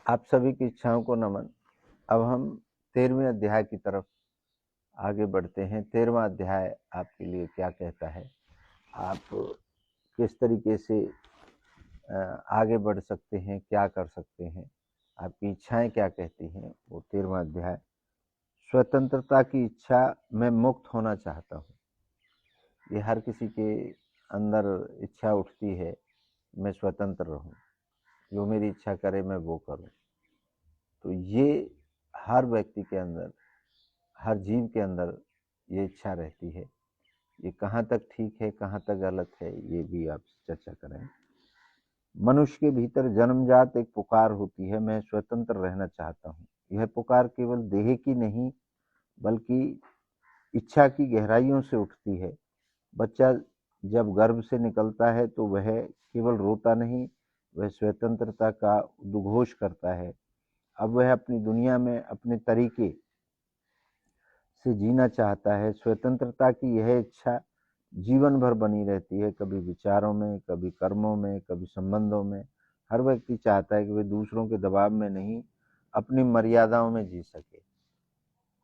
आप सभी की इच्छाओं को नमन। अब हम 13वें अध्याय की तरफ आगे बढ़ते हैं। 13वां अध्याय आपके लिए क्या कहता है, आप किस तरीके से आगे बढ़ सकते हैं, क्या कर सकते हैं, आपकी इच्छाएं क्या कहती हैं, वो 13वां अध्याय। स्वतंत्रता की इच्छा, मैं मुक्त होना चाहता हूँ। ये हर किसी के अंदर इच्छा उठती है, मैं स्वतंत्र रहूं, जो मेरी इच्छा करे मैं वो करूं। तो ये हर व्यक्ति के अंदर, हर जीव के अंदर ये इच्छा रहती है। ये कहाँ तक ठीक है, कहाँ तक गलत है, ये भी आप चर्चा करें। मनुष्य के भीतर जन्मजात एक पुकार होती है, मैं स्वतंत्र रहना चाहता हूँ। यह पुकार केवल देह की नहीं बल्कि इच्छा की गहराइयों से उठती है। बच्चा जब गर्भ से निकलता है तो वह केवल रोता नहीं, वह स्वतंत्रता का उद्घोष करता है। अब वह अपनी दुनिया में अपने तरीके से जीना चाहता है। स्वतंत्रता की यह इच्छा जीवन भर बनी रहती है, कभी विचारों में, कभी कर्मों में, कभी संबंधों में। हर व्यक्ति चाहता है कि वे दूसरों के दबाव में नहीं, अपनी मर्यादाओं में जी सके।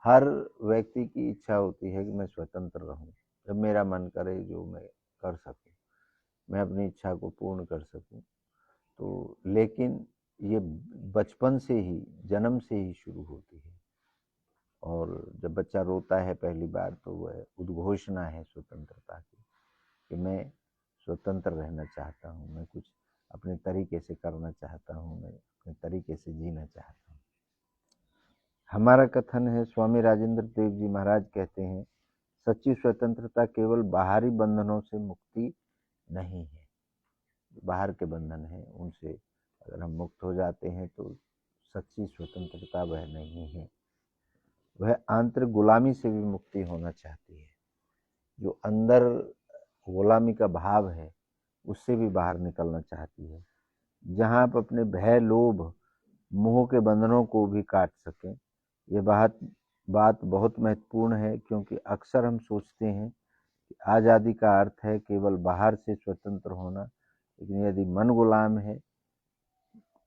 हर व्यक्ति की इच्छा होती है कि मैं स्वतंत्र रहूं, जब मेरा मन करे जो मैं कर सकूं, मैं अपनी इच्छा को पूर्ण कर सकूं। तो लेकिन ये बचपन से ही, जन्म से ही शुरू होती है। और जब बच्चा रोता है पहली बार तो वह उद्घोषणा है स्वतंत्रता की, कि मैं स्वतंत्र रहना चाहता हूँ, मैं कुछ अपने तरीके से करना चाहता हूँ, मैं अपने तरीके से जीना चाहता हूँ। हमारा कथन है, स्वामी राजेंद्र देव जी महाराज कहते हैं, सच्ची स्वतंत्रता केवल बाहरी बंधनों से मुक्ति नहीं है। बाहर के बंधन हैं उनसे अगर हम मुक्त हो जाते हैं तो सच्ची स्वतंत्रता वह नहीं है। वह आंतरिक गुलामी से भी मुक्ति होना चाहती है। जो अंदर गुलामी का भाव है उससे भी बाहर निकलना चाहती है, जहां आप अपने भय, लोभ, मोह के बंधनों को भी काट सकें। ये बात बहुत महत्वपूर्ण है, क्योंकि अक्सर हम सोचते हैं कि आज़ादी का अर्थ है केवल बाहर से स्वतंत्र होना, लेकिन यदि मन गुलाम है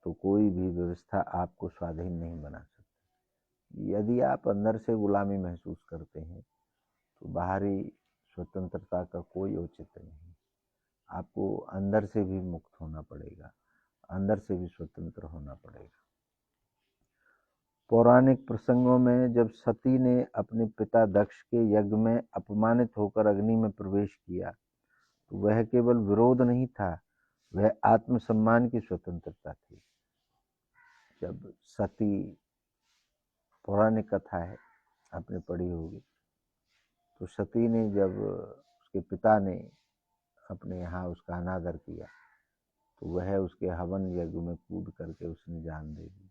तो कोई भी व्यवस्था आपको स्वाधीन नहीं बना सकती। यदि आप अंदर से गुलामी महसूस करते हैं तो बाहरी स्वतंत्रता का कोई औचित्य नहीं। आपको अंदर से भी मुक्त होना पड़ेगा, अंदर से भी स्वतंत्र होना पड़ेगा। पौराणिक प्रसंगों में जब सती ने अपने पिता दक्ष के यज्ञ में अपमानित होकर अग्नि में प्रवेश किया तो वह केवल विरोध नहीं था, वह आत्मसम्मान की स्वतंत्रता थी। जब सती, पौराणिक कथा है, आपने पढ़ी होगी, तो सती ने जब उसके पिता ने अपने यहाँ उसका अनादर किया तो वह उसके हवन यज्ञ में कूद करके उसने जान दे दी।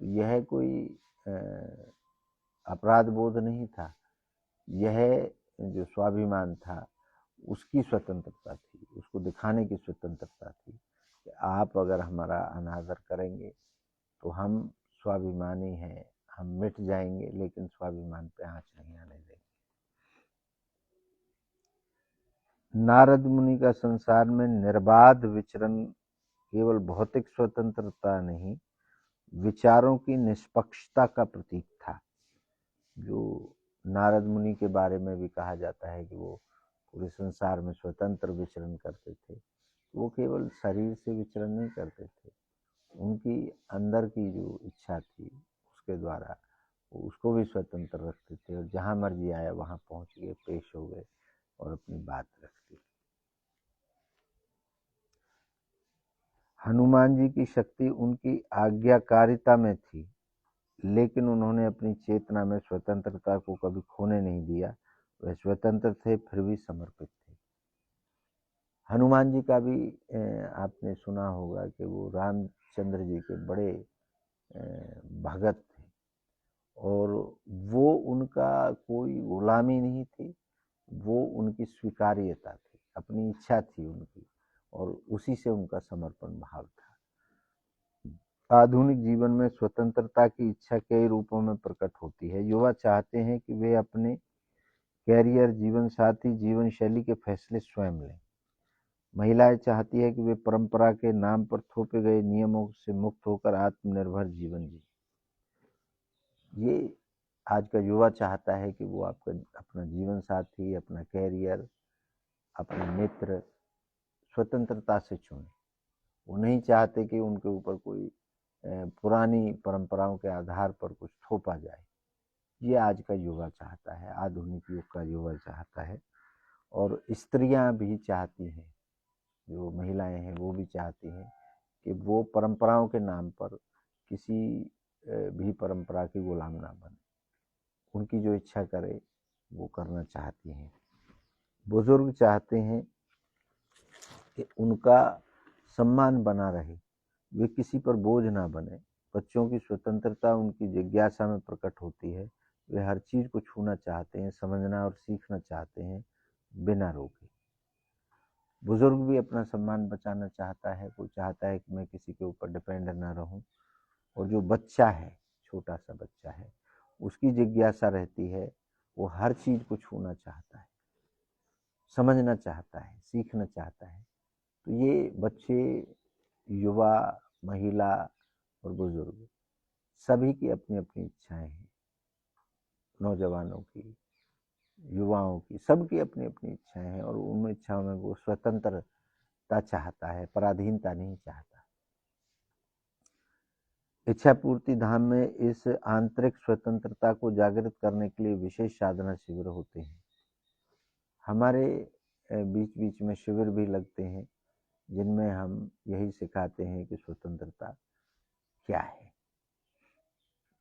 तो यह कोई अपराध बोध नहीं था, यह जो स्वाभिमान था उसकी स्वतंत्रता थी, उसको दिखाने की स्वतंत्रता थी कि आप अगर हमारा अनादर करेंगे तो हम स्वाभिमानी हैं, हम मिट जाएंगे, लेकिन स्वाभिमान पे आँच नहीं आने देंगे। नारद मुनि का संसार में निर्बाध विचरण केवल भौतिक स्वतंत्रता नहीं, विचारों की निष्पक्षता का प्रतीक था। जो नारद मुनि के बारे में भी कहा जाता है कि वो पूरे संसार में स्वतंत्र विचरण करते थे। वो केवल शरीर से विचरण नहीं करते थे, उनकी अंदर की जो इच्छा थी उसके द्वारा वो उसको भी स्वतंत्र रखते थे, और जहाँ मर्जी आया वहाँ पहुँच गए, पेश हो गए और अपनी बात रख दी। हनुमान जी की शक्ति उनकी आज्ञाकारिता में थी, लेकिन उन्होंने अपनी चेतना में स्वतंत्रता को कभी खोने नहीं दिया। वह स्वतंत्र थे फिर भी समर्पित थे। हनुमान जी का भी आपने सुना होगा कि वो रामचंद्र जी के बड़े भगत थे, और वो उनका कोई गुलामी नहीं थी, वो उनकी स्वीकार्यता थी, अपनी इच्छा थी उनकी, और उसी से उनका समर्पण भाव था। आधुनिक जीवन में स्वतंत्रता की इच्छा कई रूपों में प्रकट होती है। युवा चाहते हैं कि वे अपने कैरियर, जीवन साथी, जीवन शैली के फैसले स्वयं लें। महिलाएं चाहती है कि वे परंपरा के नाम पर थोपे गए नियमों से मुक्त होकर आत्मनिर्भर जीवन जिए। ये आज का युवा चाहता है कि वो आपका अपना जीवन साथी, अपना कैरियर, अपने मित्र स्वतंत्रता से चुने। वो नहीं चाहते कि उनके ऊपर कोई पुरानी परंपराओं के आधार पर कुछ थोपा जाए। ये आज का युवा चाहता है, आधुनिक युग का युवा चाहता है। और स्त्रियां भी चाहती हैं, जो महिलाएं हैं वो भी चाहती हैं कि वो परंपराओं के नाम पर किसी भी परंपरा की गुलाम ना बने। उनकी जो इच्छा करे वो करना चाहती हैं। बुजुर्ग चाहते हैं कि उनका सम्मान बना रहे, वे किसी पर बोझ ना बने। बच्चों की स्वतंत्रता उनकी जिज्ञासा में प्रकट होती है। वे हर चीज को छूना चाहते हैं, समझना और सीखना चाहते हैं बिना रोके। बुजुर्ग भी अपना सम्मान बचाना चाहता है। वो चाहता है कि मैं किसी के ऊपर डिपेंड ना रहूं। और जो बच्चा है, छोटा सा बच्चा है, उसकी जिज्ञासा रहती है, वो हर चीज को छूना चाहता है, समझना चाहता है, सीखना चाहता है। तो ये बच्चे, युवा, महिला और बुजुर्ग सभी की अपनी अपनी इच्छाएं हैं। नौजवानों की, युवाओं की, सबकी अपनी अपनी इच्छाएं हैं। और उन इच्छाओं में वो स्वतंत्रता चाहता है, पराधीनता नहीं चाहता। इच्छा पूर्ति धाम में इस आंतरिक स्वतंत्रता को जागृत करने के लिए विशेष साधना शिविर होते हैं। हमारे बीच बीच में शिविर भी लगते हैं, जिनमें हम यही सिखाते हैं कि स्वतंत्रता क्या है।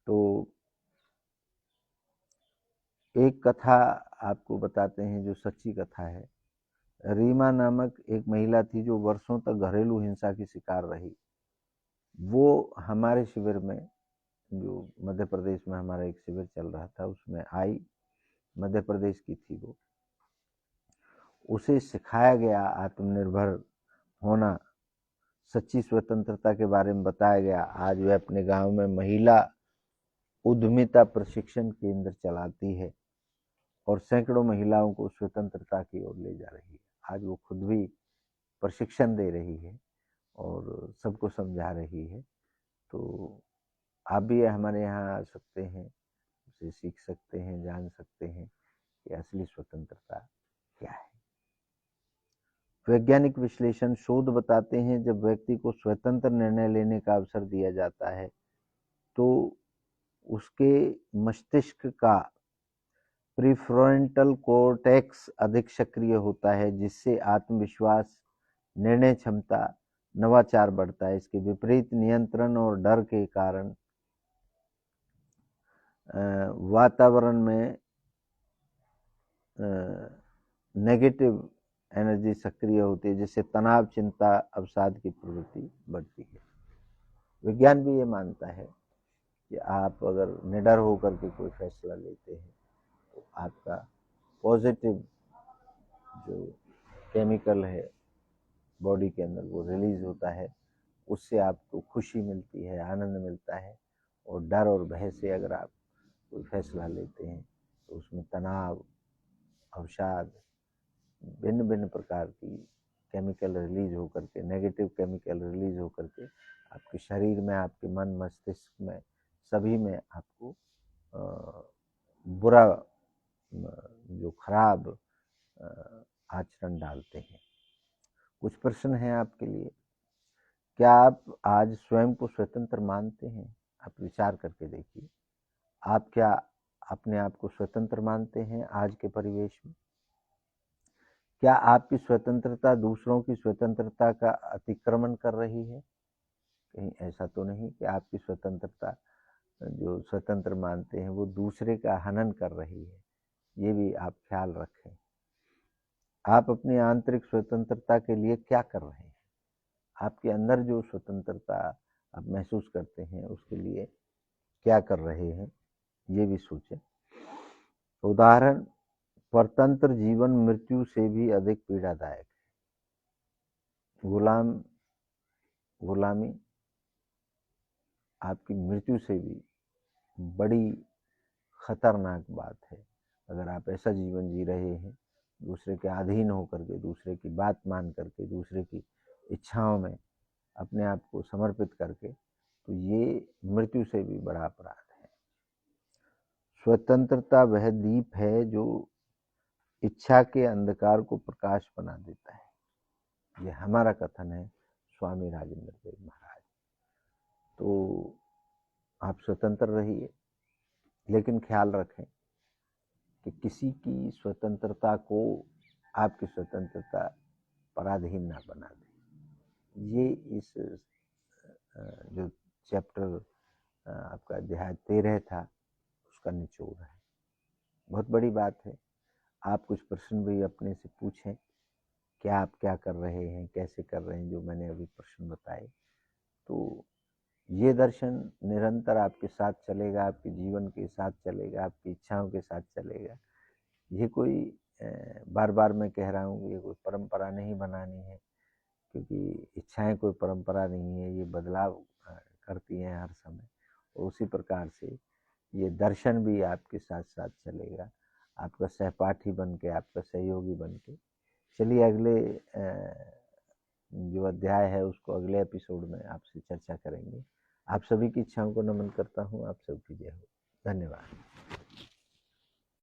तो एक कथा आपको बताते हैं जो सच्ची कथा है। रीमा नामक एक महिला थी जो वर्षों तक घरेलू हिंसा की शिकार रही। वो हमारे शिविर में, जो मध्य प्रदेश में हमारा एक शिविर चल रहा था, उसमें आई। मध्य प्रदेश की थी वो। उसे सिखाया गया आत्मनिर्भर होना, सच्ची स्वतंत्रता के बारे में बताया गया। आज वह अपने गांव में महिला उद्यमिता प्रशिक्षण केंद्र चलाती है और सैकड़ों महिलाओं को स्वतंत्रता की ओर ले जा रही है। आज वो खुद भी प्रशिक्षण दे रही है और सबको समझा रही है। तो आप भी हमारे यहाँ आ सकते हैं, उसे सीख सकते हैं, जान सकते हैं कि असली स्वतंत्रता क्या है। वैज्ञानिक विश्लेषण शोध बताते हैं, जब व्यक्ति को स्वतंत्र निर्णय लेने का अवसर दिया जाता है तो उसके मस्तिष्क का प्रीफ्रंटल कोर्टेक्स अधिक सक्रिय होता है, जिससे आत्मविश्वास, निर्णय क्षमता, नवाचार बढ़ता है। इसके विपरीत नियंत्रण और डर के कारण वातावरण में नेगेटिव एनर्जी सक्रिय होती है, जिससे तनाव, चिंता, अवसाद की प्रवृत्ति बढ़ती है। विज्ञान भी ये मानता है कि आप अगर निडर होकर के कोई फैसला लेते हैं तो आपका पॉजिटिव जो केमिकल है बॉडी के अंदर वो रिलीज होता है, उससे आपको खुशी मिलती है, आनंद मिलता है। और डर और भय से अगर आप कोई फैसला लेते हैं तो उसमें तनाव, अवसाद, भिन्न भिन्न प्रकार की केमिकल रिलीज होकर के, नेगेटिव केमिकल रिलीज होकर के आपके शरीर में, आपके मन मस्तिष्क में, सभी में आपको बुरा, जो खराब आचरण डालते हैं। कुछ प्रश्न हैं आपके लिए। क्या आप आज स्वयं को स्वतंत्र मानते हैं? आप विचार करके देखिए, आप क्या अपने आप को स्वतंत्र मानते हैं आज के परिवेश में? क्या आपकी स्वतंत्रता दूसरों की स्वतंत्रता का अतिक्रमण कर रही है? कहीं ऐसा तो नहीं कि आपकी स्वतंत्रता, जो स्वतंत्र मानते हैं, वो दूसरे का हनन कर रही है? ये भी आप ख्याल रखें। आप अपनी आंतरिक स्वतंत्रता के लिए क्या कर रहे हैं? आपके अंदर जो स्वतंत्रता आप महसूस करते हैं उसके लिए क्या कर रहे हैं, ये भी सोचें। उदाहरण, परतंत्र जीवन मृत्यु से भी अधिक पीड़ादायक है। गुलामी आपकी मृत्यु से भी बड़ी खतरनाक बात है। अगर आप ऐसा जीवन जी रहे हैं दूसरे के अधीन होकर के, दूसरे की बात मान करके, दूसरे की इच्छाओं में अपने आप को समर्पित करके, तो ये मृत्यु से भी बड़ा अपराध है। स्वतंत्रता वह दीप है जो इच्छा के अंधकार को प्रकाश बना देता है। ये हमारा कथन है स्वामी राजेंद्र देव महाराज। तो आप स्वतंत्र रहिए, लेकिन ख्याल रखें कि किसी की स्वतंत्रता को आपकी स्वतंत्रता पराधीन ना बना दे। ये इस जो चैप्टर आपका अध्याय 13 था उसका निचोड़ है। बहुत बड़ी बात है। आप कुछ प्रश्न भी अपने से पूछें, क्या आप क्या कर रहे हैं, कैसे कर रहे हैं, जो मैंने अभी प्रश्न बताए। तो ये दर्शन निरंतर आपके साथ चलेगा, आपके जीवन के साथ चलेगा, आपकी इच्छाओं के साथ चलेगा। ये कोई बार बार मैं कह रहा हूँ, ये कोई परंपरा नहीं बनानी है, क्योंकि इच्छाएं कोई परंपरा नहीं है, ये बदलाव करती हैं हर समय। और उसी प्रकार से ये दर्शन भी आपके साथ साथ चलेगा, आपका सहपाठी बन के, आपका सहयोगी बन के। चलिए अगले जो अध्याय है उसको अगले एपिसोड में आपसे चर्चा करेंगे। आप सभी की इच्छाओं को नमन करता हूँ। आप सबकी जय हो। धन्यवाद।